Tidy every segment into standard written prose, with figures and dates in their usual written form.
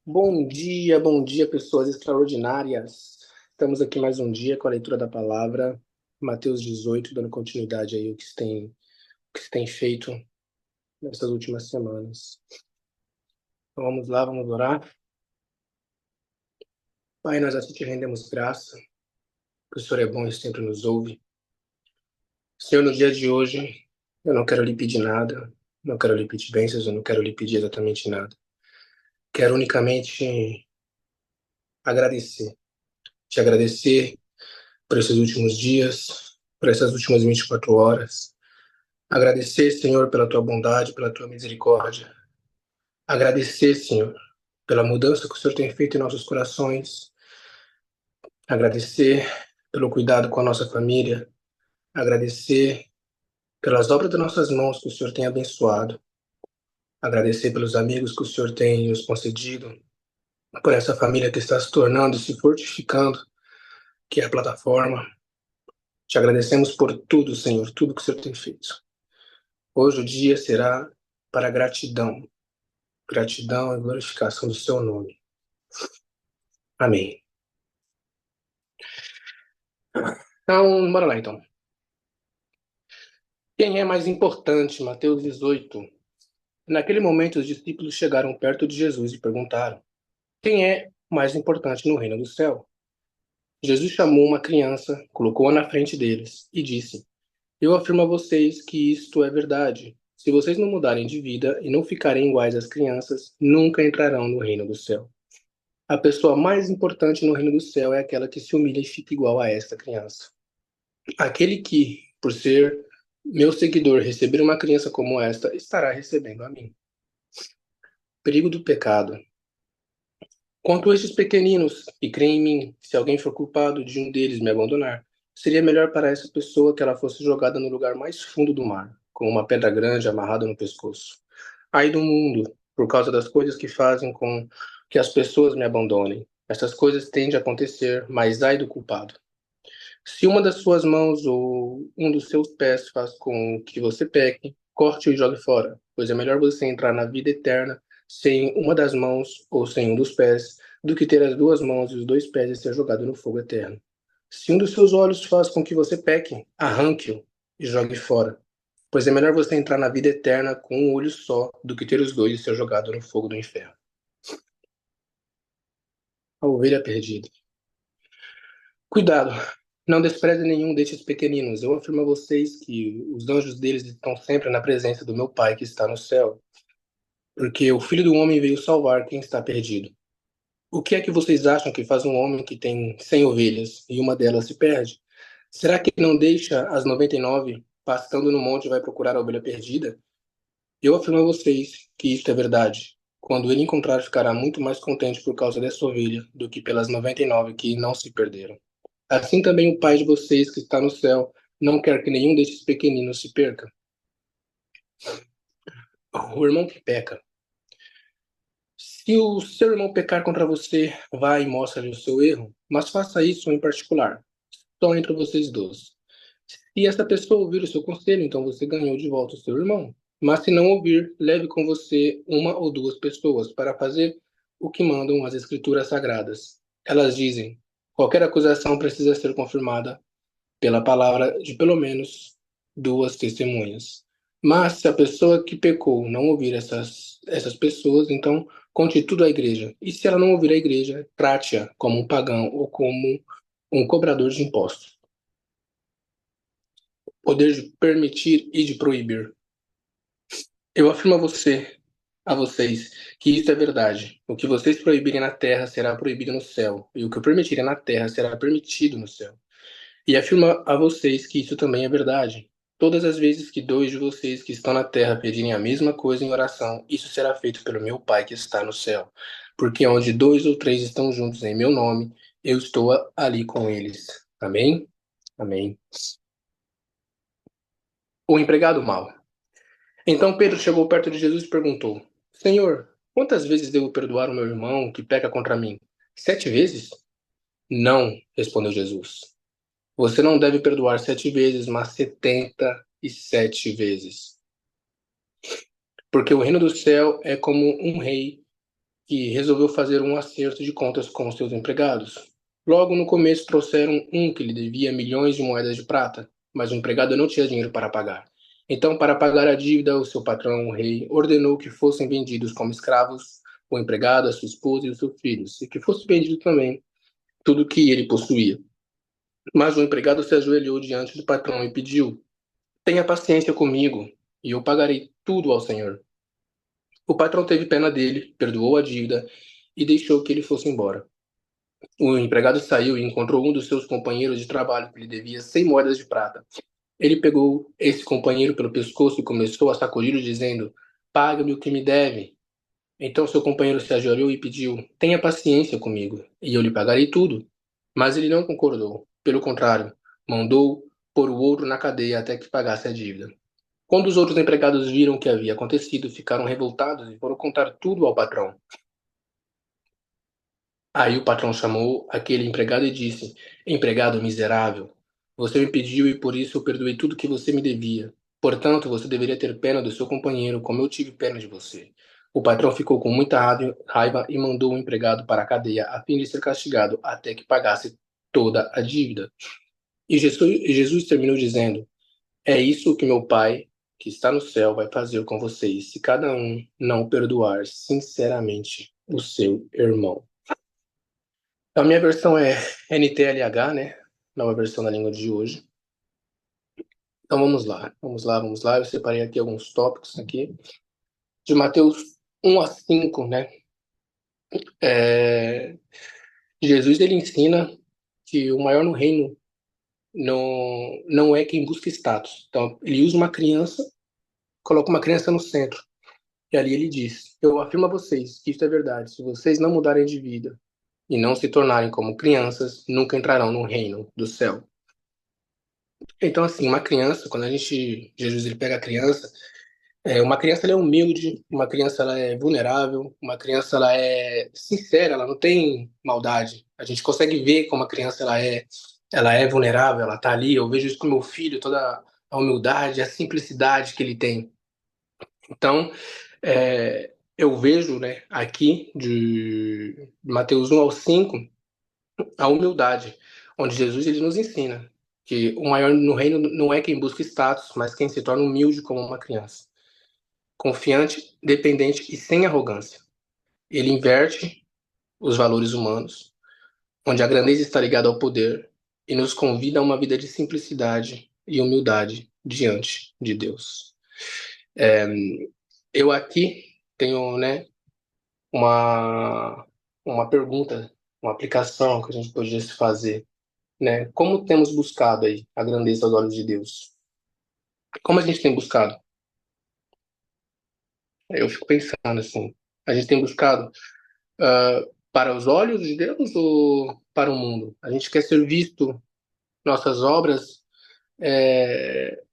Bom dia, pessoas extraordinárias. Estamos aqui mais um dia com a leitura da palavra, Mateus 18, dando continuidade aí ao que se tem feito nessas últimas semanas. Então vamos lá, vamos orar. Pai, nós assim te rendemos graça, que o Senhor é bom e sempre nos ouve. Senhor, no dia de hoje, eu não quero lhe pedir nada, não quero lhe pedir bênçãos, eu não quero lhe pedir exatamente nada. Quero unicamente agradecer. Te agradecer por esses últimos dias, por essas últimas 24 horas. Agradecer, Senhor, pela tua bondade, pela tua misericórdia. Agradecer, Senhor, pela mudança que o Senhor tem feito em nossos corações. Agradecer pelo cuidado com a nossa família. Agradecer pelas obras das nossas mãos que o Senhor tem abençoado. Agradecer pelos amigos que o Senhor tem nos concedido. Por essa família que está se tornando e se fortificando, que é a plataforma. Te agradecemos por tudo, Senhor, tudo que o Senhor tem feito. Hoje o dia será para gratidão. Gratidão e glorificação do seu nome. Amém. Então, bora lá então. Quem é mais importante? Mateus 18. Naquele momento, os discípulos chegaram perto de Jesus e perguntaram: Quem é mais importante no reino do céu? Jesus chamou uma criança, colocou-a na frente deles e disse: Eu afirmo a vocês que isto é verdade. Se vocês não mudarem de vida e não ficarem iguais às crianças, nunca entrarão no reino do céu. A pessoa mais importante no reino do céu é aquela que se humilha e fica igual a esta criança. Aquele que, por ser meu seguidor, receber uma criança como esta, estará recebendo a mim. Perigo do pecado. Quanto a estes pequeninos que creem em mim, se alguém for culpado de um deles me abandonar, seria melhor para essa pessoa que ela fosse jogada no lugar mais fundo do mar, com uma pedra grande amarrada no pescoço. Ai do mundo, por causa das coisas que fazem com que as pessoas me abandonem. Essas coisas tendem a acontecer, mas ai do culpado. Se uma das suas mãos ou um dos seus pés faz com que você peque, corte-o e jogue fora, pois é melhor você entrar na vida eterna sem uma das mãos ou sem um dos pés, do que ter as duas mãos e os dois pés e ser jogado no fogo eterno. Se um dos seus olhos faz com que você peque, arranque-o e jogue fora, pois é melhor você entrar na vida eterna com um olho só, do que ter os dois e ser jogado no fogo do inferno. A ovelha perdida. Cuidado, não despreze nenhum destes pequeninos. Eu afirmo a vocês que os anjos deles estão sempre na presença do meu Pai que está no céu, porque o Filho do Homem veio salvar quem está perdido. O que é que vocês acham que faz um homem que tem 100 ovelhas e uma delas se perde? Será que não deixa as 99 pastando no monte e vai procurar a ovelha perdida? Eu afirmo a vocês que isto é verdade. Quando ele encontrar, ficará muito mais contente por causa dessa ovelha do que pelas 99 que não se perderam. Assim também o Pai de vocês que está no céu não quer que nenhum destes pequeninos se perca. O irmão que peca. Se o seu irmão pecar contra você, vá e mostre-lhe o seu erro, mas faça isso em particular, só entre vocês dois. Se essa pessoa ouvir o seu conselho, então você ganhou de volta o seu irmão. Mas se não ouvir, leve com você uma ou duas pessoas para fazer o que mandam as escrituras sagradas. Elas dizem: qualquer acusação precisa ser confirmada pela palavra de pelo menos duas testemunhas. Mas se a pessoa que pecou não ouvir essas pessoas, então conte tudo à igreja. E se ela não ouvir a igreja, trate-a como um pagão ou como um cobrador de impostos. Poder de permitir e de proibir. Eu afirmo a vocês, que isso é verdade. O que vocês proibirem na terra será proibido no céu, e o que eu permitirem na terra será permitido no céu. E afirmo a vocês que isso também é verdade. Todas as vezes que dois de vocês que estão na terra pedirem a mesma coisa em oração, isso será feito pelo meu Pai que está no céu. Porque onde dois ou três estão juntos em meu nome, eu estou ali com eles. Amém? Amém. O empregado mau. Então Pedro chegou perto de Jesus e perguntou: Senhor, quantas vezes devo perdoar o meu irmão que peca contra mim? 7 vezes? Não, respondeu Jesus. Você não deve perdoar 7 vezes, mas 77 vezes. Porque o reino do céu é como um rei que resolveu fazer um acerto de contas com os seus empregados. Logo no começo trouxeram um que lhe devia milhões de moedas de prata, mas o empregado não tinha dinheiro para pagar. Então, para pagar a dívida, o seu patrão, o rei, ordenou que fossem vendidos como escravos o empregado, a sua esposa e os seus filhos, e que fosse vendido também tudo que ele possuía. Mas o empregado se ajoelhou diante do patrão e pediu: Tenha paciência comigo, e eu pagarei tudo ao Senhor. O patrão teve pena dele, perdoou a dívida e deixou que ele fosse embora. O empregado saiu e encontrou um dos seus companheiros de trabalho que lhe devia 100 moedas de prata. Ele pegou esse companheiro pelo pescoço e começou a sacudi-lo, dizendo: Paga-me o que me deve. Então seu companheiro se ajoelhou e pediu: Tenha paciência comigo, e eu lhe pagarei tudo. Mas ele não concordou. Pelo contrário, mandou pôr o outro na cadeia até que pagasse a dívida. Quando os outros empregados viram o que havia acontecido, ficaram revoltados e foram contar tudo ao patrão. Aí o patrão chamou aquele empregado e disse: Empregado miserável, você me pediu e por isso eu perdoei tudo que você me devia. Portanto, você deveria ter pena do seu companheiro, como eu tive pena de você. O patrão ficou com muita raiva e mandou o empregado para a cadeia a fim de ser castigado até que pagasse toda a dívida. E Jesus terminou dizendo: É isso que meu Pai, que está no céu, vai fazer com vocês, se cada um não perdoar sinceramente o seu irmão. A minha versão é NTLH, né? Nova versão da língua de hoje. Então vamos lá, vamos lá, vamos lá. Eu separei aqui alguns tópicos aqui. De Mateus 1 a 5, né? É, Jesus ele ensina que o maior no reino não é quem busca status. Então ele usa uma criança, coloca uma criança no centro. E ali ele diz: Eu afirmo a vocês que isso é verdade. Se vocês não mudarem de vida e não se tornarem como crianças, nunca entrarão no reino do céu. Então, assim, uma criança, quando Jesus ele pega a criança, uma criança ela é humilde, uma criança ela é vulnerável, uma criança ela é sincera, ela não tem maldade. A gente consegue ver como a criança ela é vulnerável, ela tá ali. Eu vejo isso com meu filho, toda a humildade, a simplicidade que ele tem. Então, eu vejo, né, aqui de Mateus 1 ao 5, a humildade, onde Jesus ele nos ensina que o maior no reino não é quem busca status, mas quem se torna humilde como uma criança, confiante, dependente e sem arrogância. Ele inverte os valores humanos, onde a grandeza está ligada ao poder e nos convida a uma vida de simplicidade e humildade diante de Deus. É, eu aqui tenho, né, uma uma pergunta, uma aplicação que a gente poderia se fazer, né? Como temos buscado aí a grandeza aos olhos de Deus? Como a gente tem buscado? Eu fico pensando assim, a gente tem buscado para os olhos de Deus ou para o mundo? A gente quer ser visto, nossas obras, é,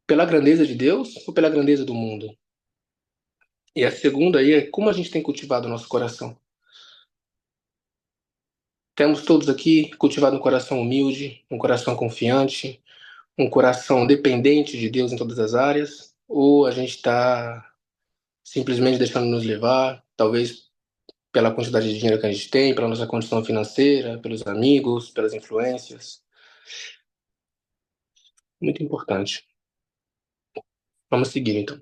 pela grandeza de Deus ou pela grandeza do mundo? E a segunda aí é como a gente tem cultivado o nosso coração. Temos todos aqui cultivado um coração humilde, um coração confiante, um coração dependente de Deus em todas as áreas, ou a gente está simplesmente deixando nos levar, talvez pela quantidade de dinheiro que a gente tem, pela nossa condição financeira, pelos amigos, pelas influências. Muito importante. Vamos seguir, então.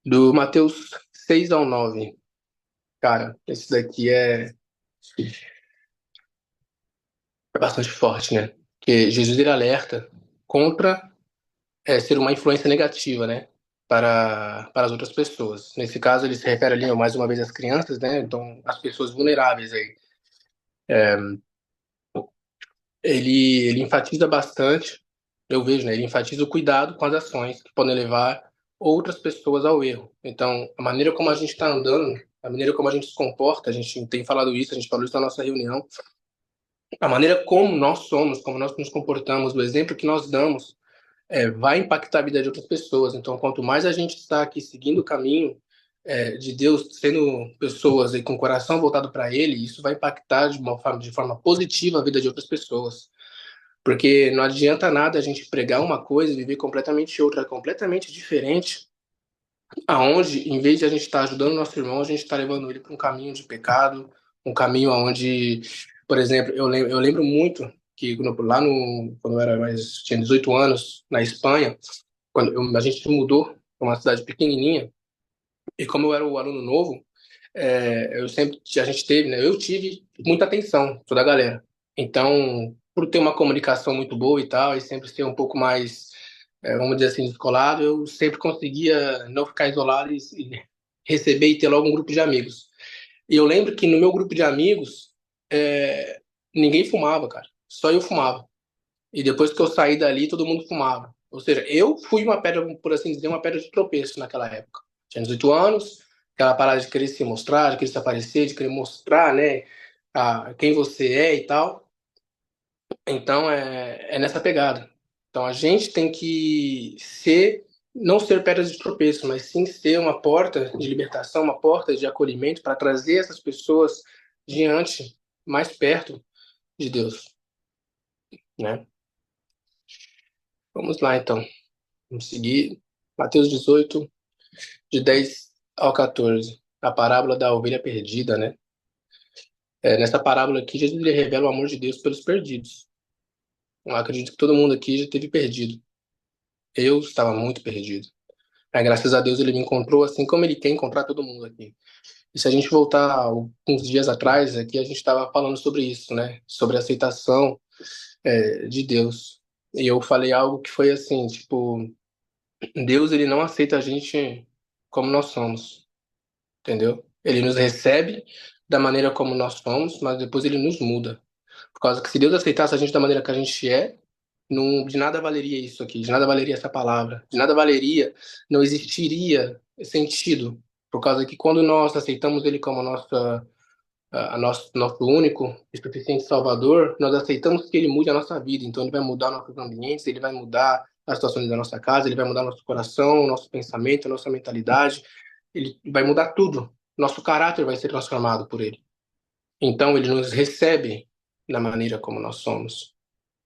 Do Mateus 6 ao 9. Cara, esse daqui é bastante forte, né? Porque Jesus ele alerta contra ser uma influência negativa, né? Para as outras pessoas. Nesse caso, ele se refere ali mais uma vez às crianças, né? Então, as pessoas vulneráveis aí. Ele enfatiza bastante, eu vejo, né? Ele enfatiza o cuidado com as ações que podem levar outras pessoas ao erro. Então, a maneira como a gente está andando, a maneira como a gente se comporta, a gente tem falado isso, a gente falou isso na nossa reunião, a maneira como nós somos, como nós nos comportamos, o exemplo que nós damos, vai impactar a vida de outras pessoas. Então, quanto mais a gente está aqui seguindo o caminho de Deus, sendo pessoas aí com o coração voltado para Ele, isso vai impactar de forma positiva a vida de outras pessoas. Porque não adianta nada a gente pregar uma coisa e viver completamente outra, completamente diferente, aonde, em vez de a gente estar ajudando o nosso irmão, a gente está levando ele para um caminho de pecado, um caminho aonde, por exemplo, eu lembro muito que lá no, quando eu era mais, tinha 18 anos, na Espanha, a gente se mudou para uma cidade pequenininha, e como eu era o aluno novo, a gente teve, né, eu tive muita atenção, toda a galera. Então, por ter uma comunicação muito boa e tal, e sempre ser um pouco mais, vamos dizer assim, descolado, eu sempre conseguia não ficar isolado e receber e ter logo um grupo de amigos. E eu lembro que no meu grupo de amigos, ninguém fumava, cara. Só eu fumava. E depois que eu saí dali, todo mundo fumava. Ou seja, eu fui uma pedra, por assim dizer, uma pedra de tropeço naquela época. Tinha 18 anos, aquela parada de querer se mostrar, de querer se aparecer, de querer mostrar, né, quem você é e tal. Então, é nessa pegada. Então, a gente tem que não ser pedras de tropeço, mas sim ser uma porta de libertação, uma porta de acolhimento para trazer essas pessoas diante, mais perto de Deus, né? Vamos lá, então. Vamos seguir. Mateus 18, de 10 ao 14. A parábola da ovelha perdida, né? Nessa parábola aqui, Jesus ele revela o amor de Deus pelos perdidos. Eu acredito que todo mundo aqui já teve perdido. Eu estava muito perdido. Graças a Deus ele me encontrou assim como ele quer encontrar todo mundo aqui. E se a gente voltar alguns dias atrás, aqui a gente estava falando sobre isso, né? Sobre a aceitação, de Deus. E eu falei algo que foi assim, tipo, Deus ele não aceita a gente como nós somos. Entendeu? Ele nos recebe da maneira como nós somos, mas depois ele nos muda. Por causa que se Deus aceitasse a gente da maneira que a gente é, não, de nada valeria isso aqui, de nada valeria essa palavra, de nada valeria, não existiria sentido. Por causa que quando nós aceitamos Ele como nosso único e suficiente Salvador, nós aceitamos que Ele mude a nossa vida. Então Ele vai mudar nossos ambientes, Ele vai mudar as situações da nossa casa, Ele vai mudar nosso coração, nosso pensamento, nossa mentalidade. Ele vai mudar tudo. Nosso caráter vai ser transformado por Ele. Então Ele nos recebe da maneira como nós somos,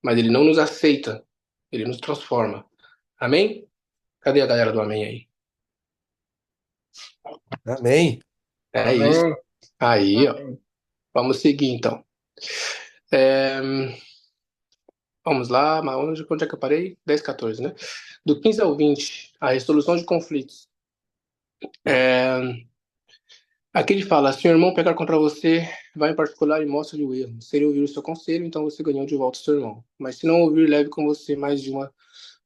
mas Ele não nos aceita. Ele nos transforma. Amém? Cadê a galera do amém aí? Amém. É isso. Amém. Aí, ó. Amém. Vamos seguir então. É, Vamos lá, mas onde é que eu parei? 10, 14, né? Do 15 ao 20, a resolução de conflitos. É, Aqui ele fala: se o irmão pecar contra você, vai em particular e mostre-lhe o erro. Se ele ouvir o seu conselho, então você ganhou de volta o seu irmão. Mas se não ouvir, leve com você mais de uma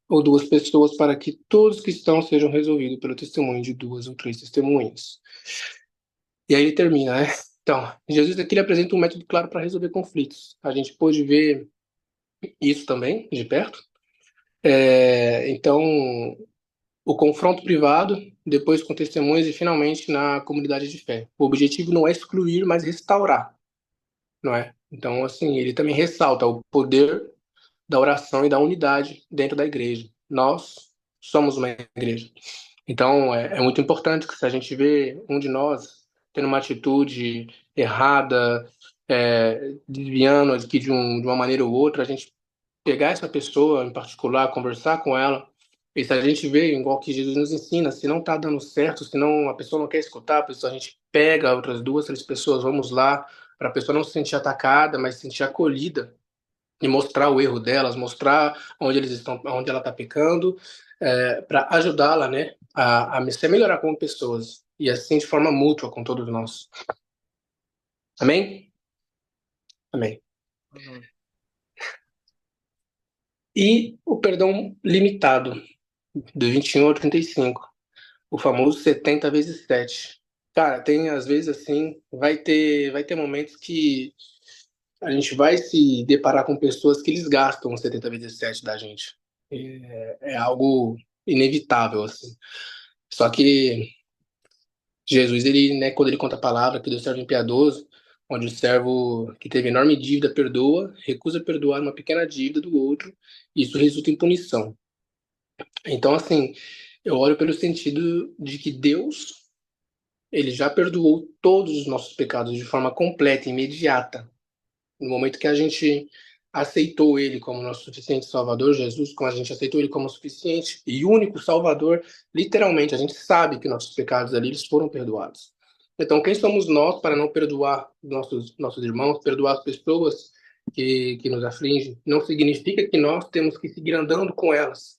ou duas pessoas para que todos que estão sejam resolvidos pelo testemunho de duas ou três testemunhas. E aí ele termina, né? Então, Jesus aqui ele apresenta um método claro para resolver conflitos. A gente pôde ver isso também de perto. Então, o confronto privado, depois com testemunhas e finalmente na comunidade de fé. O objetivo não é excluir, mas restaurar, não é? Então, assim, ele também ressalta o poder da oração e da unidade dentro da igreja. Nós somos uma igreja. Então, é muito importante que se a gente vê um de nós tendo uma atitude errada, desviando aqui de uma maneira ou outra, a gente pegar essa pessoa em particular, conversar com ela, e se a gente vê, igual que Jesus nos ensina, se não está dando certo, se não, a pessoa não quer escutar, a gente pega outras duas, três pessoas, vamos lá, para a pessoa não se sentir atacada, mas se sentir acolhida, e mostrar o erro delas, mostrar onde eles estão, onde ela está pecando, para ajudá-la, né, a se melhorar como pessoas, e assim de forma mútua com todos nós. Amém? Amém. Amém. E o perdão limitado, do 21 ao 35. O famoso 70 vezes 7. Cara, tem às vezes assim, vai ter momentos que a gente vai se deparar com pessoas que eles gastam o 70 vezes 7 da gente. É algo inevitável, assim. Só que Jesus, ele, né, quando ele conta a palavra que Deus servo impiedoso, onde o servo que teve enorme dívida perdoa, recusa perdoar uma pequena dívida do outro, e isso resulta em punição. Então, assim, eu olho pelo sentido de que Deus ele já perdoou todos os nossos pecados de forma completa, imediata. No momento que a gente aceitou ele como nosso suficiente Salvador, Jesus, como a gente aceitou ele como suficiente e único Salvador, literalmente, a gente sabe que nossos pecados ali eles foram perdoados. Então, quem somos nós para não perdoar nossos irmãos, perdoar as pessoas que nos afligem? Não significa que nós temos que seguir andando com elas,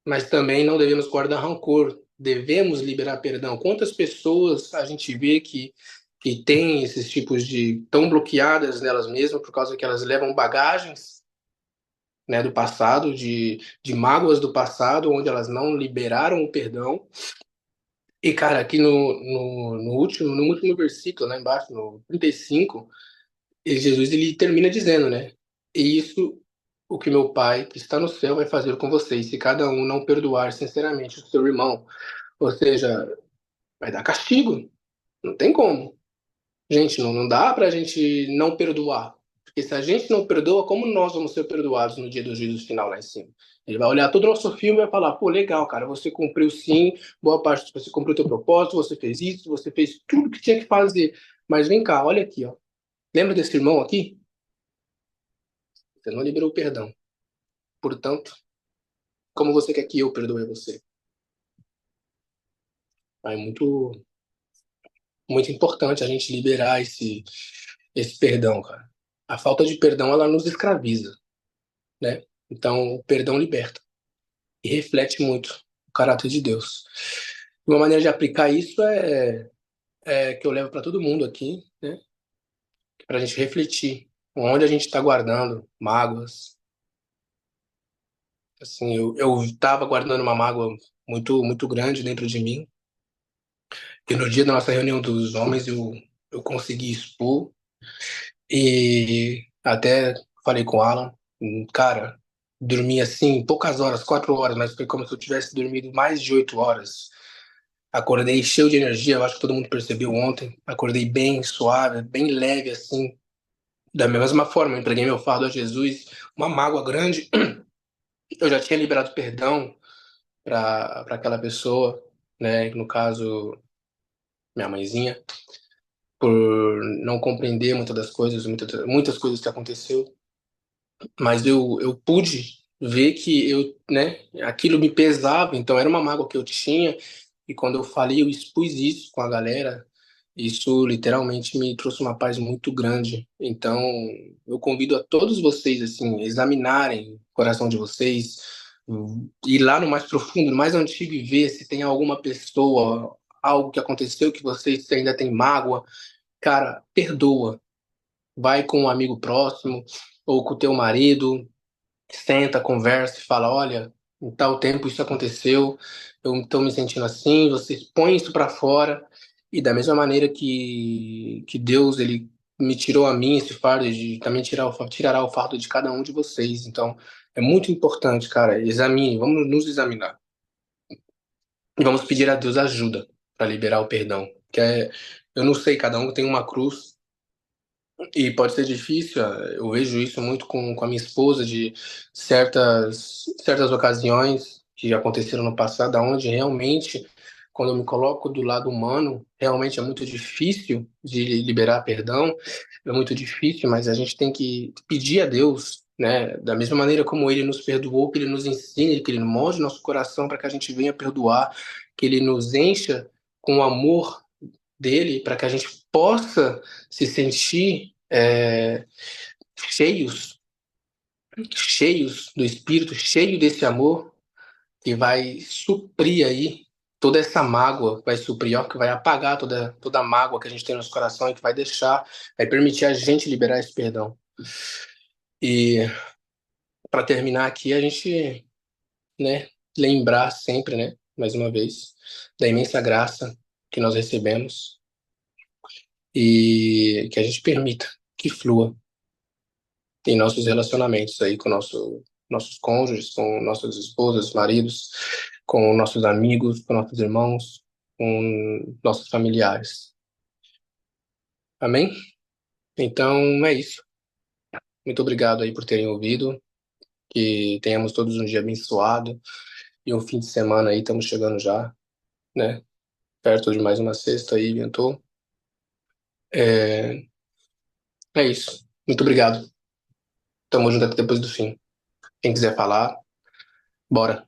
mas também não devemos guardar rancor, devemos liberar perdão. Quantas pessoas a gente vê que têm esses tipos de tão bloqueadas nelas mesmas por causa que elas levam bagagens, né, do passado, de mágoas do passado, onde elas não liberaram o perdão. E, cara, aqui no último versículo, lá embaixo, no 35, Jesus ele termina dizendo, né? E isso o que meu Pai que está no céu vai fazer com vocês, se cada um não perdoar sinceramente o seu irmão. Ou seja, vai dar castigo. Não tem como. Gente, não dá pra gente não perdoar. Porque se a gente não perdoa, como nós vamos ser perdoados no dia do juízo final lá em cima? Ele vai olhar todo o nosso filme e vai falar: pô, legal, cara, você cumpriu sim, boa parte, você cumpriu o teu propósito, você fez isso, você fez tudo que tinha que fazer. Mas vem cá, olha aqui, ó. Lembra desse irmão aqui? Você não liberou o perdão. Portanto, como você quer que eu perdoe você? É muito importante a gente liberar esse perdão, cara. A falta de perdão, ela nos escraviza, né? Então, o perdão liberta e reflete muito o caráter de Deus. Uma maneira de aplicar isso é que eu levo para todo mundo aqui, né? Para a gente refletir onde a gente está guardando mágoas. Assim, eu estava guardando uma mágoa muito grande dentro de mim. E no dia da nossa reunião dos homens, eu consegui expor. E até falei com o Alan, cara, dormi assim, poucas horas, 4 horas, mas foi como se eu tivesse dormido mais de 8 horas. Acordei cheio de energia, eu acho que todo mundo percebeu ontem. Acordei bem suave, bem leve, assim. Da mesma forma, eu entreguei meu fardo a Jesus, uma mágoa grande. Eu já tinha liberado perdão para aquela pessoa, né? No caso, minha mãezinha, por não compreender muitas das coisas, muitas coisas que aconteceu. Mas eu pude ver que né, aquilo me pesava, então era uma mágoa que eu tinha, e quando eu falei, eu expus isso com a galera, isso literalmente me trouxe uma paz muito grande. Então, eu convido a todos vocês, assim, examinarem o coração de vocês, ir lá no mais profundo, no mais antigo e ver se tem alguma pessoa, algo que aconteceu que vocês ainda têm mágoa. Cara, perdoa. Vai com um amigo próximo ou com o teu marido, senta, conversa e fala: olha, em tal tempo isso aconteceu, eu estou me sentindo assim. Vocês põem isso para fora, e da mesma maneira que Deus ele me tirou a mim esse fardo, de também tirará o fardo de cada um de vocês. Então é muito importante, cara. Examine, vamos nos examinar e vamos pedir a Deus ajuda para liberar o perdão. Eu não sei, cada um tem uma cruz. E pode ser difícil, eu vejo isso muito com a minha esposa, de certas ocasiões que aconteceram no passado, onde realmente, quando eu me coloco do lado humano, realmente é muito difícil de liberar perdão, é muito difícil, mas a gente tem que pedir a Deus, né, da mesma maneira como Ele nos perdoou, que Ele nos ensine, que Ele molde nosso coração para que a gente venha perdoar, que Ele nos encha com o amor dele, para que a gente possa se sentir cheios, cheios do Espírito, cheio desse amor que vai suprir aí toda essa mágoa, vai suprir, ó, que vai apagar toda a mágoa que a gente tem no nosso coração e que vai deixar, vai permitir a gente liberar esse perdão. E para terminar aqui, a gente, né, lembrar sempre, né, mais uma vez, da imensa graça que nós recebemos e que a gente permita que flua em nossos relacionamentos aí com nossos cônjuges, com nossas esposas, maridos, com nossos amigos, com nossos irmãos, com nossos familiares. Amém? Então é isso. Muito obrigado aí por terem ouvido. Que tenhamos todos um dia abençoado e um fim de semana aí. Estamos chegando já, né? Perto de mais uma sexta aí, ventou. É, é isso. Muito obrigado. Tamo junto até depois do fim. Quem quiser falar, bora.